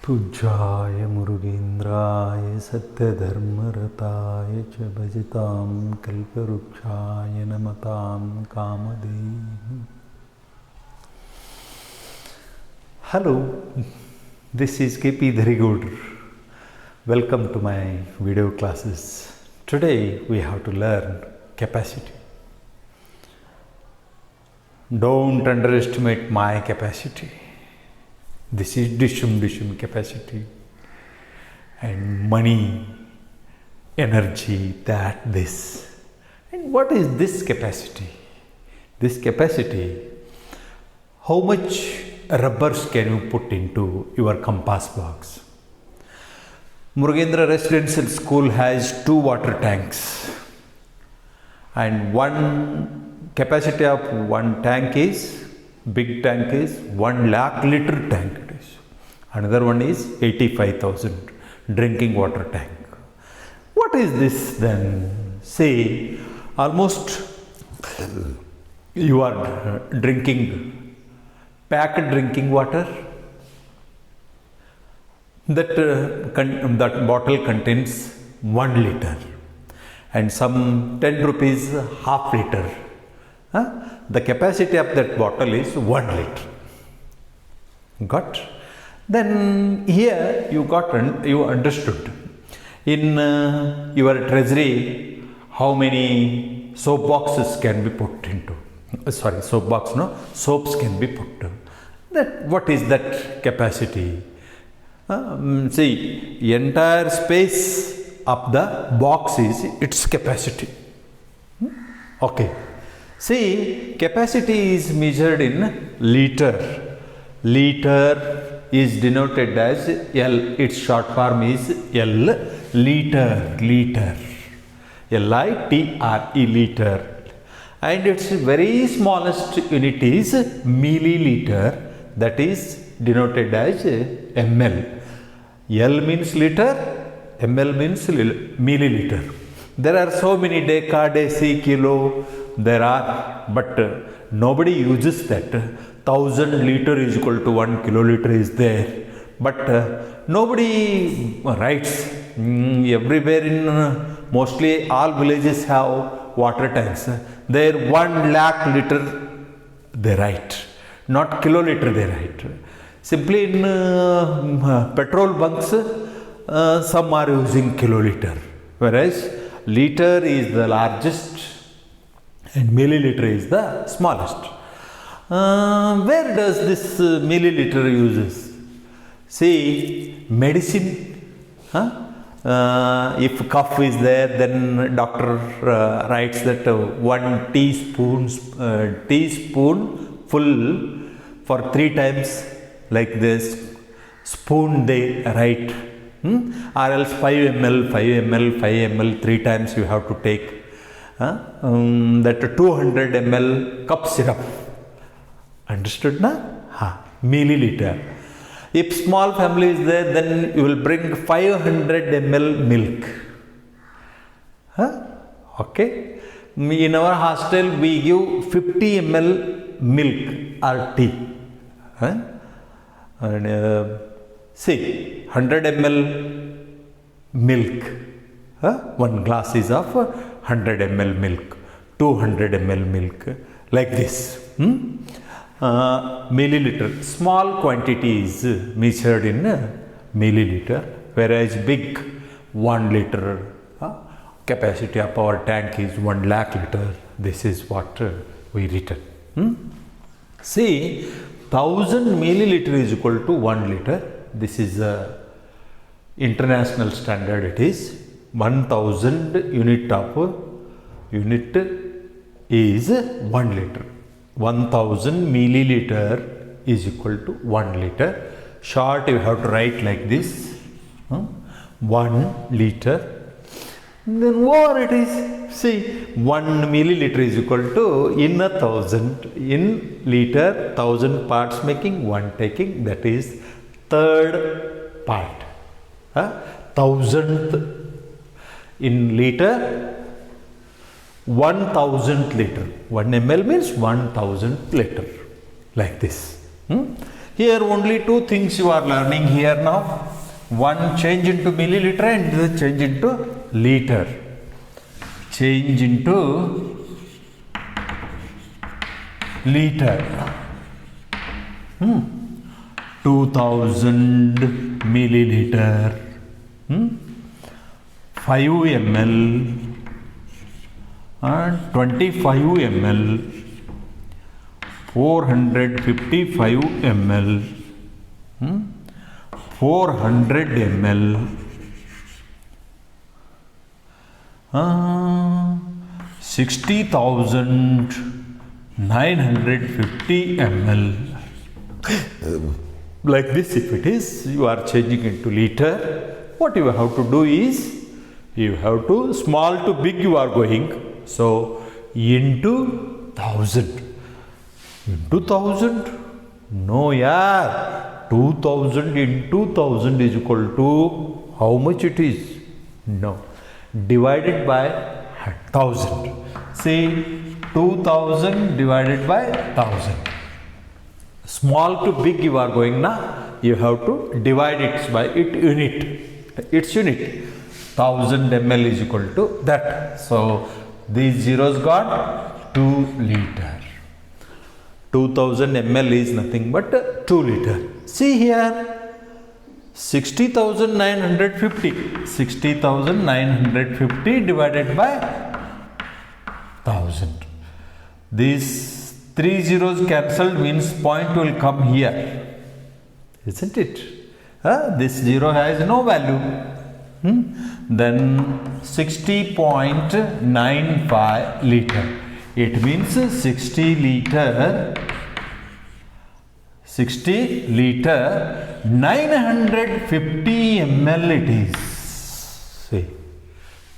पूज्याय मुरुगेन्द्राय सत्यधर्मरताय च भजतां कल्पवृक्षाय नमतां कामधेनुं. Hello, this is KP Dharigood. Welcome to my video classes. Today we have to learn capacity. Don't underestimate my capacity. This is dishum capacity, and money, energy, this. And what is this capacity? This capacity, how much rubbers can you put into your compass box? Murugendra Residential School has 2 water tanks, and one capacity of one tank is, big tank is 1 lakh liter tank it is. Another one is 85,000 drinking water tank. What is this then? Say almost you are drinking packed drinking water. That bottle contains 1 liter and some 10 rupees half liter. The capacity of that bottle is 1 liter. Got? Then here you understood. In your treasury, how many soap boxes can be put into? Soaps can be put. What is that capacity? See, entire space of the box is its capacity. Okay. See, capacity is measured in liter. Liter is denoted as L. Its short form is L. Liter. L-I-T-R-E. Liter. And its very smallest unit is milliliter. That is denoted as ml. L means liter. ml means milliliter. There are so many deca, deci, kilo. There are, but nobody uses that. 1000 liter is equal to 1 kiloliter is there, but nobody writes. Everywhere in mostly all villages have water tanks. There 1 lakh liter they write, not kiloliter they write. Simply in petrol bunks some are using kiloliter, whereas liter is the largest and milliliter is the smallest. Where does this milliliter uses? See, medicine. If cough is there, then doctor writes that 1 teaspoon full for 3 times, like this. Spoon they write, or else 5 ml 3 times you have to take. That 200 ml cup syrup. Understood na? Milliliter. If small family is there, then you will bring 500 ml milk. Okay. In our hostel, we give 50 ml milk or tea. And see, 100 ml milk. 1 glass is of 100 ml milk, 200 ml milk, like this. Milliliter, small quantity is measured in milliliter, whereas big 1 liter capacity of our tank is 1 lakh liter. This is what we written. See, 1000 milliliter is equal to 1 liter. This is a international standard. It is 1000 unit is 1 liter. 1000 milliliter is equal to 1 liter. Short you have to write like this. 1 liter. Then what it is? See, 1 milliliter is equal to in 1000. In liter, 1000 parts making, 1 taking. That is 3rd part. 1000th in liter. 1000 liter. 1 ml means 1000 liter. Like this. Here only two things you are learning here now. One change into milliliter and the change into liter. Change into liter. 2000 milliliter. 5 ml and 25 ml. 455 ml. 400 ml. 60,950 ml. Like this, if it is, you are changing into liter. What you have to do is, you have to, small to big you are going. So, into 1000. Into 1000? No, yeah. 2000 into 1000 is equal to how much it is? No. Divided by 1000. See, 2000 divided by 1000. Small to big you are going now. You have to divide it by its unit. 1000 ml is equal to that. So, these zeros got 2 liter. 2000 ml is nothing but 2 liter. See here, 60,950. 60,950 divided by 1000. These 3 zeros cancelled means point will come here. Isn't it? This zero has no value. Then 60.95 liter. It means 60 liter 950 ml it is. See,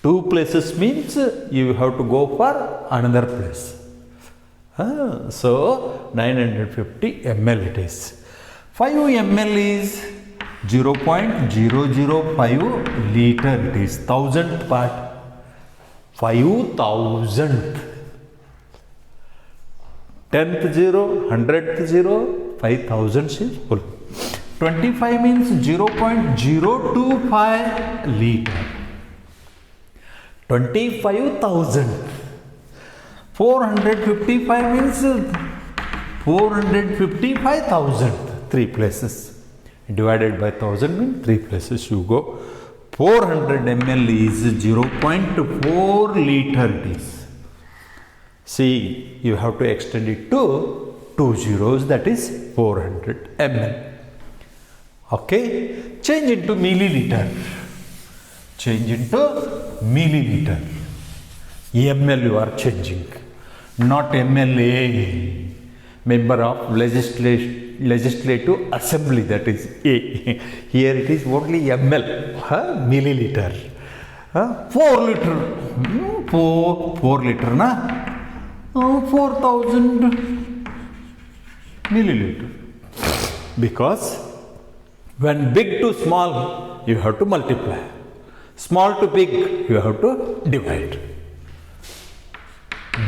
two places means you have to go for another place. So 950 ml it is. 5 ml is 0.005 liter it is. 1000th part. 5000th. 10th zero, 100th zero, 5000 is full. 25 means 0.025 liter. 25,000. 455 means 455,000. 3 places. Divided by 1000 means 3 places you go. 400 ml is 0.4 liter it is. See, you have to extend it to 2 zeros, that is 400 ml. Okay, change into milliliter. Change into milliliter. ml you are changing, not MLA, member of legislative assembly, that is A. Here it is only ml, milliliter. 4 liter, 4 liter na. 4000 milliliter. Because when big to small, you have to multiply. Small to big, you have to divide.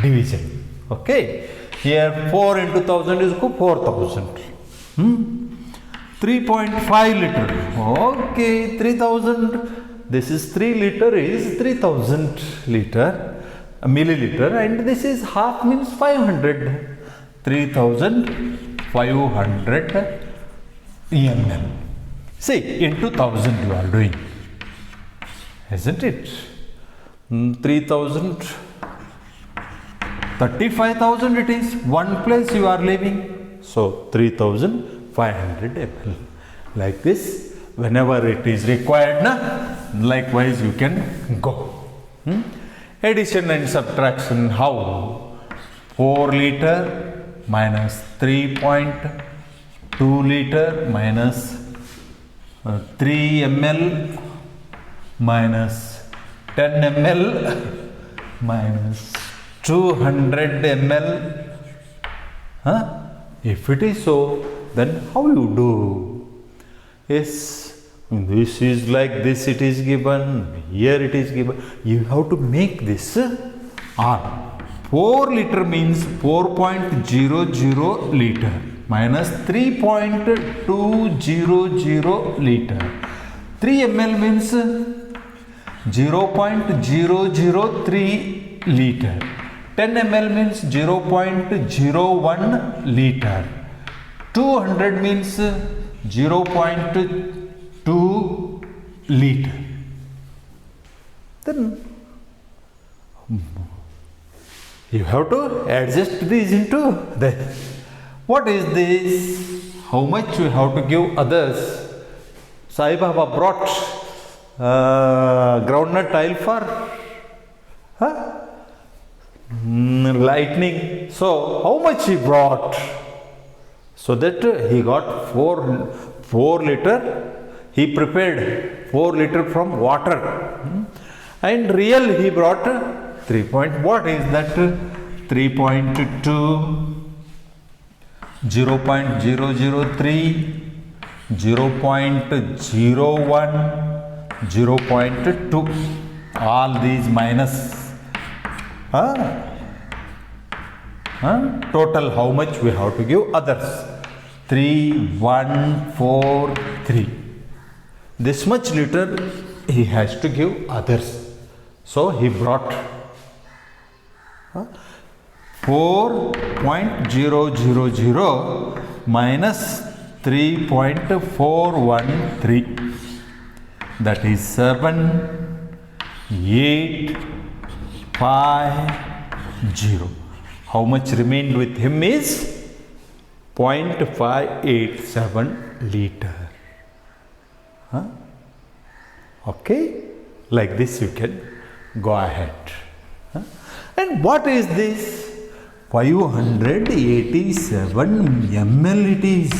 Division. Okay. Here 4 into 1000 is 4000. 3.5 liter. Okay, 3000. This is 3 liter is 3000 liter. Milliliter, and this is half means 500. 3500 ml. See, into 1000 you are doing, isn't it? 3000, 35,000 it is. One place you are leaving, so 3500 ml. Like this, whenever it is required, likewise you can go. Addition and subtraction, how? 4 liter minus 3.2 liter minus 3 ml minus 10 ml minus 200 ml. If it is so, then how you do? Yes, this is like this, it is given, here it is given. You have to make this R. 4 liter means 4.00 liter. minus 3.200 liter. 3 ml means 0.003 liter. 10 ml means 0.01 liter. 200 means 0.2 liter. Then you have to adjust these into the. What is this? How much you have to give others? Sai Baba brought groundnut oil for lightning. So how much he brought? So that he got 4 liter. He prepared 4 liter from water. And real he brought 3 point. What is that? 3.2, 0.003, 0.01, 0.2. All these minus. Total how much we have to give others? 3143. This much liter he has to give others. So he brought 4.000 minus 3.413. That is 7850. How much remained with him is 0.587 liter. Okay, like this you can go ahead. And what is this? 587 ml it is.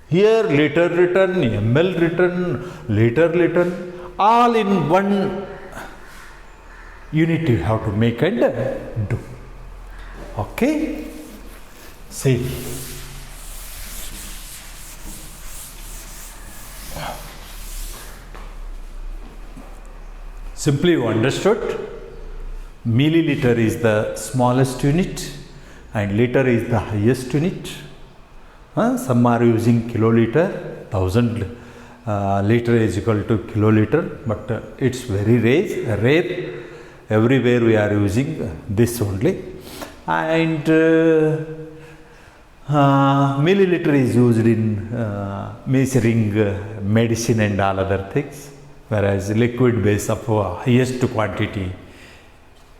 Here liter written, ml written, liter written, all in one unit you have to make and do. Okay, see. Simply you understood, milliliter is the smallest unit and liter is the highest unit. Some are using kiloliter, 1000 liter is equal to kiloliter, but it's very rare. Everywhere we are using this only. And milliliter is used in measuring medicine and all other things. Whereas liquid base of highest quantity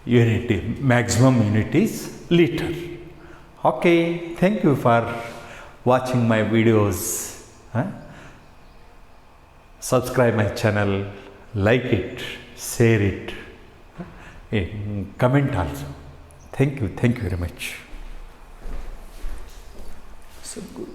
unit, maximum unit is liter. Okay, thank you for watching my videos. Subscribe my channel, like it, share it, comment also. Thank you very much. So good.